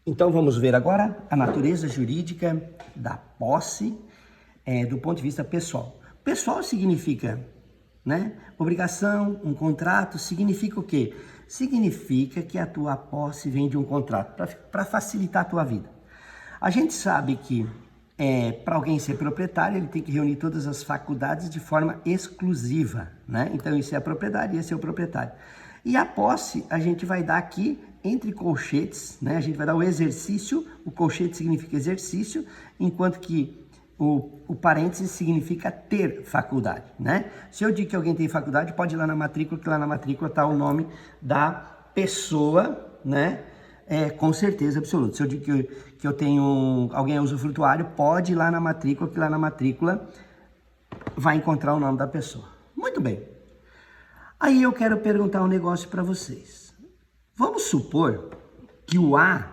Então vamos ver agora a natureza jurídica da posse do ponto de vista pessoal. Pessoal significa, né, obrigação, um contrato, significa o quê? Significa que a tua posse vem de um contrato, para facilitar a tua vida. A gente sabe que para alguém ser proprietário, ele tem que reunir todas as faculdades de forma exclusiva, né? Então isso é a propriedade, esse é o proprietário. E a posse a gente vai dar aqui entre colchetes, né? A gente vai dar o exercício, o colchete significa exercício, enquanto que o parênteses significa ter faculdade, né? Se eu digo que alguém tem faculdade, pode ir lá na matrícula, que lá na matrícula está o nome da pessoa, né? Com certeza absoluta. Se eu digo que eu tenho alguém usufrutuário, pode ir lá na matrícula, que lá na matrícula vai encontrar o nome da pessoa. Muito bem. Aí eu quero perguntar um negócio para vocês. Vamos supor que o A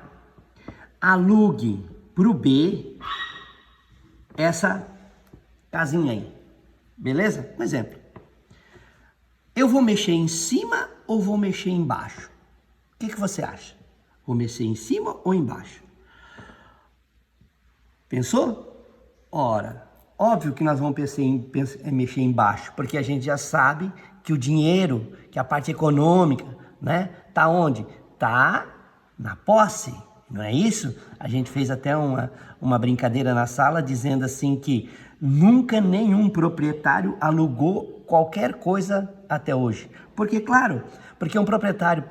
alugue para o B essa casinha aí, beleza? Um exemplo. Eu vou mexer em cima ou vou mexer embaixo? O que você acha? Vou mexer em cima ou embaixo? Pensou? Ora, óbvio que nós vamos mexer embaixo, porque a gente já sabe que o dinheiro, que a parte econômica, né? Tá onde? Tá na posse, não é isso? A gente fez até uma brincadeira na sala dizendo assim que nunca nenhum proprietário alugou qualquer coisa até hoje. Porque, claro, porque um proprietário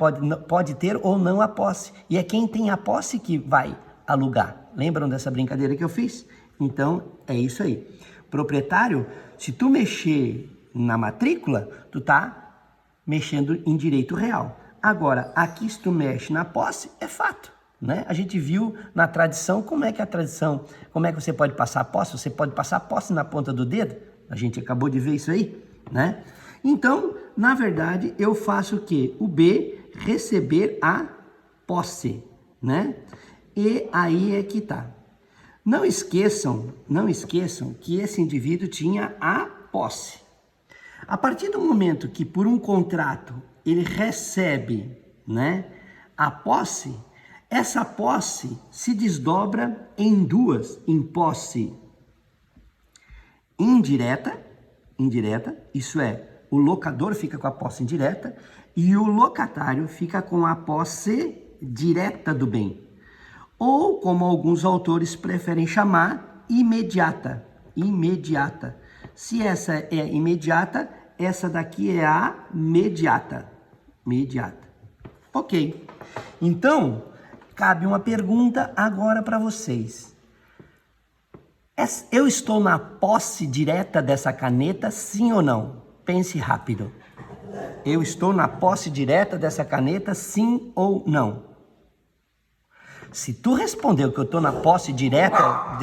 pode ter ou não a posse. E é quem tem a posse que vai alugar. Lembram dessa brincadeira que eu fiz? Então, é isso aí. Proprietário, se tu mexer na matrícula, tu tá mexendo em direito real. Agora, aqui se tu mexe na posse, é fato, né? A gente viu na tradição como é que você pode passar a posse? Você pode passar a posse na ponta do dedo? A gente acabou de ver isso aí, né? Então, na verdade, eu faço o quê? O B, receber a posse, né? E aí é que tá. Não esqueçam que esse indivíduo tinha a posse. A partir do momento que por um contrato ele recebe, né, a posse, essa posse se desdobra em duas, em posse indireta, isso é, o locador fica com a posse indireta e o locatário fica com a posse direta do bem. Ou, como alguns autores preferem chamar, imediata. Se essa é imediata, essa daqui é a mediata. Ok. Então, cabe uma pergunta agora para vocês. Eu estou na posse direta dessa caneta, sim ou não? Pense rápido. Eu estou na posse direta dessa caneta, sim ou não? Se tu respondeu que eu estou na posse direta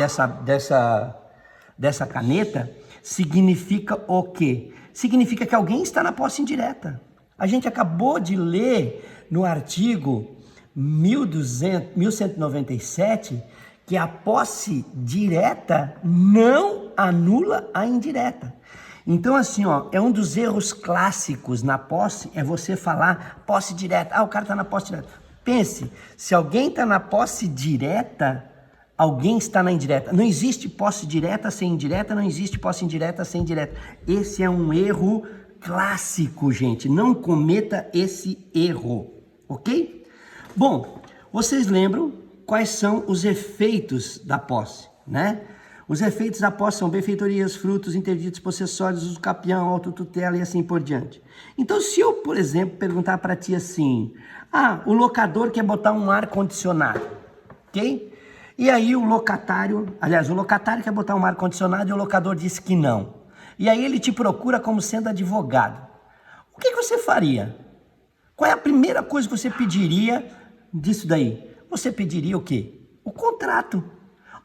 dessa caneta, significa o quê? Significa que alguém está na posse indireta. A gente acabou de ler no artigo 1197 que a posse direta não anula a indireta. Então, assim, ó, é um dos erros clássicos na posse, é você falar posse direta. Ah, o cara está na posse direta. Pense, se alguém está na posse direta, alguém está na indireta. Não existe posse direta sem indireta, não existe posse indireta sem direta. Esse é um erro clássico, gente. Não cometa esse erro, ok? Bom, vocês lembram quais são os efeitos da posse, né? Os efeitos da posse são benfeitorias, frutos, interditos, possessórios, uso capião, autotutela e assim por diante. Então, se eu, por exemplo, perguntar para ti assim, o locador quer botar um ar-condicionado, ok? E aí o locatário quer botar um ar-condicionado e o locador disse que não. E aí ele te procura como sendo advogado. O que você faria? Qual é a primeira coisa que você pediria disso daí? Você pediria o quê? O contrato.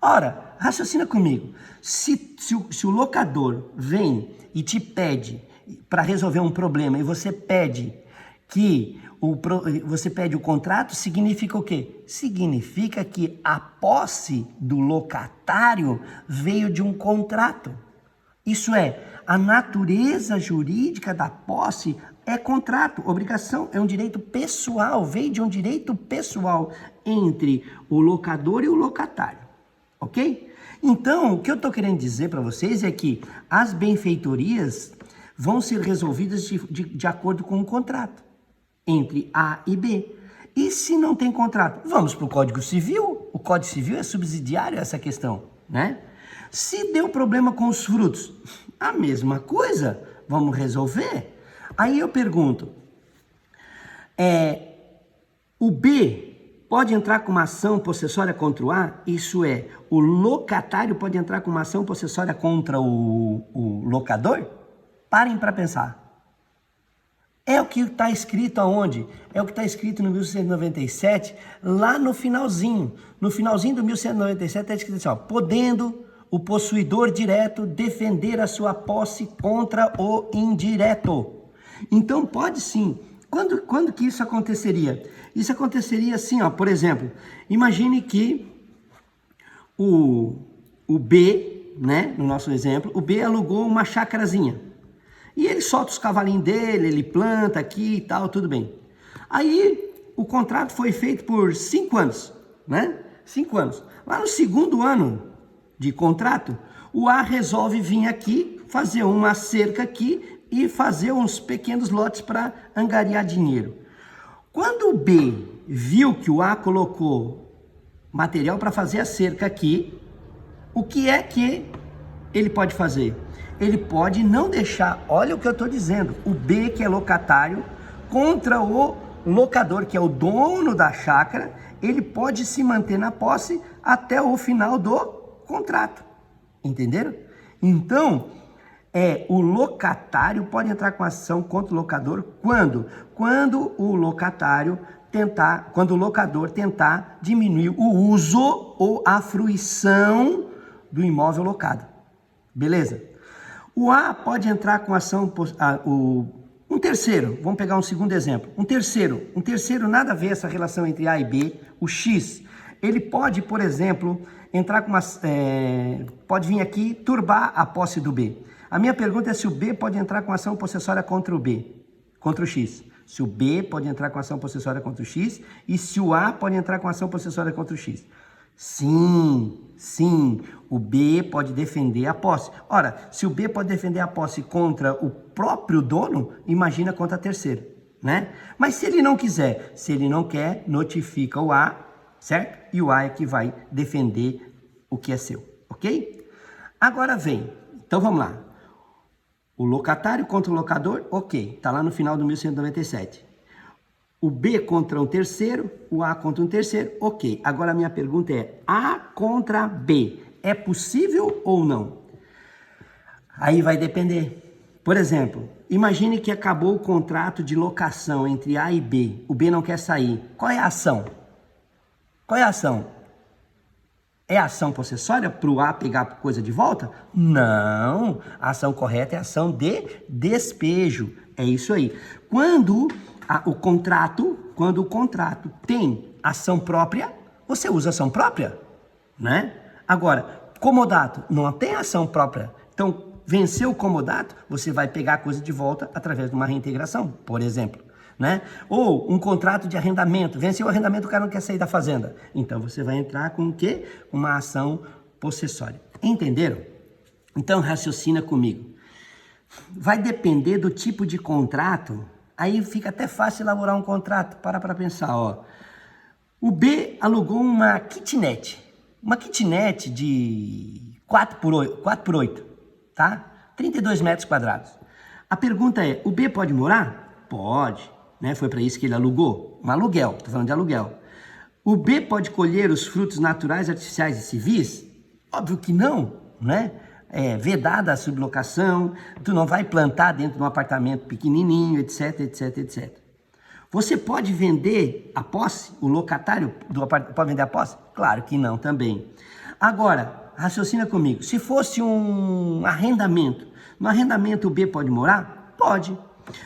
Ora, raciocina comigo. Se o locador vem e te pede para resolver um problema e você pede o contrato, significa o quê? Significa que a posse do locatário veio de um contrato. Isso é, a natureza jurídica da posse é contrato, obrigação é um direito pessoal, veio de um direito pessoal entre o locador e o locatário, ok? Então, o que eu estou querendo dizer para vocês é que as benfeitorias vão ser resolvidas de acordo com o contrato entre A e B. E se não tem contrato? Vamos para o Código Civil. O Código Civil é subsidiário a essa questão, né? Se deu problema com os frutos, a mesma coisa, vamos resolver. Aí eu pergunto, o B pode entrar com uma ação possessória contra o A? Isso é, o locatário pode entrar com uma ação possessória contra o locador? Parem para pensar. É o que está escrito aonde? É o que está escrito no 1197, lá no finalzinho. No finalzinho do 1197 está escrito assim, ó, podendo o possuidor direto defender a sua posse contra o indireto. Então pode sim. Quando que isso aconteceria? Isso aconteceria assim, ó, por exemplo, imagine que o B, né, no nosso exemplo, o B alugou uma chácarazinha. E ele solta os cavalinhos dele, ele planta aqui e tal, tudo bem. Aí o contrato foi feito por 5 anos, né? 5 anos. Lá no segundo ano de contrato, o A resolve vir aqui, fazer uma cerca aqui e fazer uns pequenos lotes para angariar dinheiro. Quando o B viu que o A colocou material para fazer a cerca aqui, o que é que ele pode fazer? Ele pode não deixar, olha o que eu estou dizendo, o B, que é locatário, contra o locador, que é o dono da chácara, ele pode se manter na posse até o final do contrato. Entenderam? Então, o locatário pode entrar com ação contra o locador quando? Quando o locador tentar diminuir o uso ou a fruição do imóvel locado. Beleza? O A pode entrar com ação, um terceiro, vamos pegar um segundo exemplo, um terceiro nada a ver essa relação entre A e B, o X, ele pode, por exemplo, entrar com pode vir aqui turbar a posse do B. A minha pergunta é se o B pode entrar com ação possessória contra o B, contra o X. Se o B pode entrar com ação possessória contra o X e se o A pode entrar com ação possessória contra o X. Sim, o B pode defender a posse. Ora, se o B pode defender a posse contra o próprio dono, imagina contra terceiro, né? Mas se ele não quiser, se ele não quer, notifica o A, certo? E o A é que vai defender o que é seu, ok? Agora vem, então vamos lá. O locatário contra o locador, ok, está lá no final do 1197. O B contra um terceiro, o A contra um terceiro, ok. Agora a minha pergunta é, A contra B, é possível ou não? Aí vai depender. Por exemplo, imagine que acabou o contrato de locação entre A e B. O B não quer sair. Qual é a ação? Qual é a ação? É a ação possessória para o A pegar coisa de volta? Não. A ação correta é a ação de despejo. É isso aí. Quando o contrato tem ação própria, você usa ação própria, né? Agora, comodato não tem ação própria. Então, venceu o comodato, você vai pegar a coisa de volta através de uma reintegração, por exemplo, né? Ou um contrato de arrendamento, venceu o arrendamento, o cara não quer sair da fazenda. Então, você vai entrar com o quê? Uma ação possessória. Entenderam? Então, raciocina comigo. Vai depender do tipo de contrato. Aí fica até fácil elaborar um contrato. Para pensar, ó. O B alugou uma kitnet de 4x8, tá? 32 metros quadrados. A pergunta é, o B pode morar? Pode, né? Foi para isso que ele alugou. Um aluguel, tô falando de aluguel. O B pode colher os frutos naturais, artificiais e civis? Óbvio que não, né? É vedada a sublocação, tu não vai plantar dentro de um apartamento pequenininho, etc, etc, etc. Você pode vender a posse? O locatário do apartamento pode vender a posse? Claro que não também. Agora, raciocina comigo, se fosse um arrendamento, no arrendamento o B pode morar? Pode.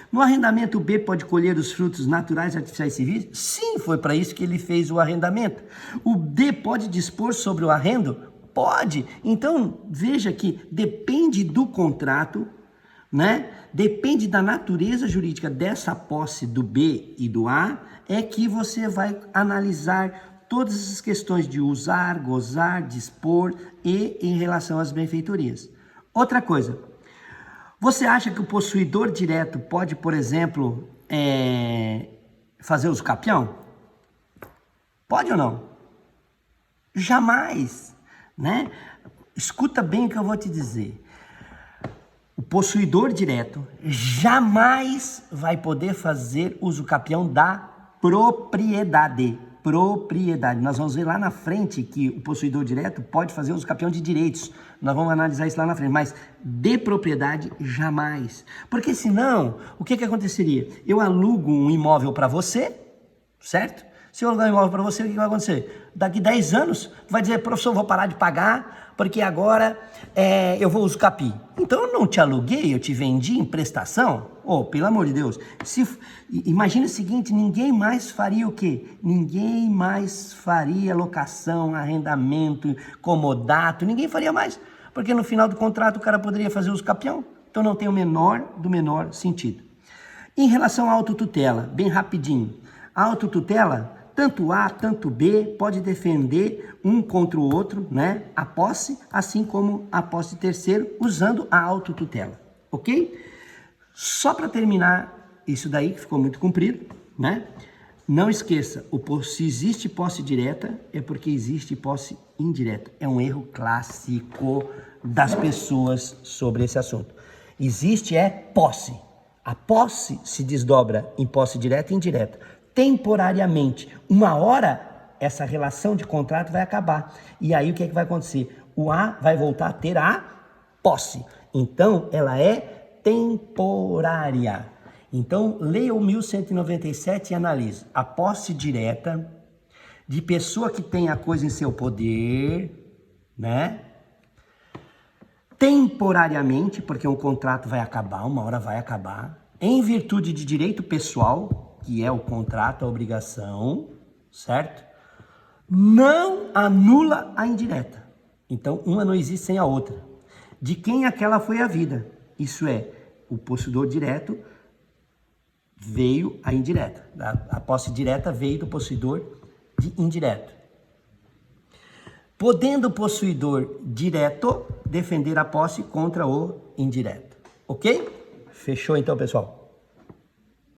No arrendamento o B pode colher os frutos naturais, artificiais e civis? Sim, foi para isso que ele fez o arrendamento. O D pode dispor sobre o arrendo? Pode. Então, veja que depende do contrato, né? Depende da natureza jurídica dessa posse do B e do A, é que você vai analisar todas essas questões de usar, gozar, dispor e em relação às benfeitorias. Outra coisa, você acha que o possuidor direto pode, por exemplo, fazer uso capião? Pode ou não? Jamais, né? Escuta bem o que eu vou te dizer. O possuidor direto jamais vai poder fazer uso capião da propriedade. Propriedade. Nós vamos ver lá na frente que o possuidor direto pode fazer uso capião de direitos. Nós vamos analisar isso lá na frente. Mas de propriedade, jamais. Porque senão, o que aconteceria? Eu alugo um imóvel para você, certo? Se eu alugar um imóvel para você, o que vai acontecer? Daqui 10 anos, vai dizer, professor, eu vou parar de pagar, porque agora eu vou usar capi. Então, eu não te aluguei, eu te vendi em prestação? Oh, pelo amor de Deus. Imagina o seguinte, ninguém mais faria o quê? Ninguém mais faria locação, arrendamento, comodato, ninguém faria mais. Porque no final do contrato o cara poderia fazer uso capião. Então, não tem o menor sentido. Em relação à autotutela, bem rapidinho. A autotutela, tanto A, tanto B, pode defender um contra o outro, né? A posse, assim como a posse de terceiro, usando a autotutela, ok? Só para terminar isso daí, que ficou muito comprido, né? Não esqueça, se existe posse direta, é porque existe posse indireta. É um erro clássico das pessoas sobre esse assunto. Existe posse. A posse se desdobra em posse direta e indireta. Temporariamente, uma hora essa relação de contrato vai acabar. E aí o que vai acontecer? O A vai voltar a ter a posse. Então, ela é temporária. Então, leia o 1197 e analise. A posse direta de pessoa que tem a coisa em seu poder, né? Temporariamente, porque um contrato vai acabar, uma hora vai acabar, em virtude de direito pessoal, que é o contrato, a obrigação, certo? Não anula a indireta. Então, uma não existe sem a outra. De quem aquela foi a vida? Isso é, o possuidor direto veio a indireta. A posse direta veio do possuidor de indireto. Podendo o possuidor direto defender a posse contra o indireto. Ok? Fechou então, pessoal?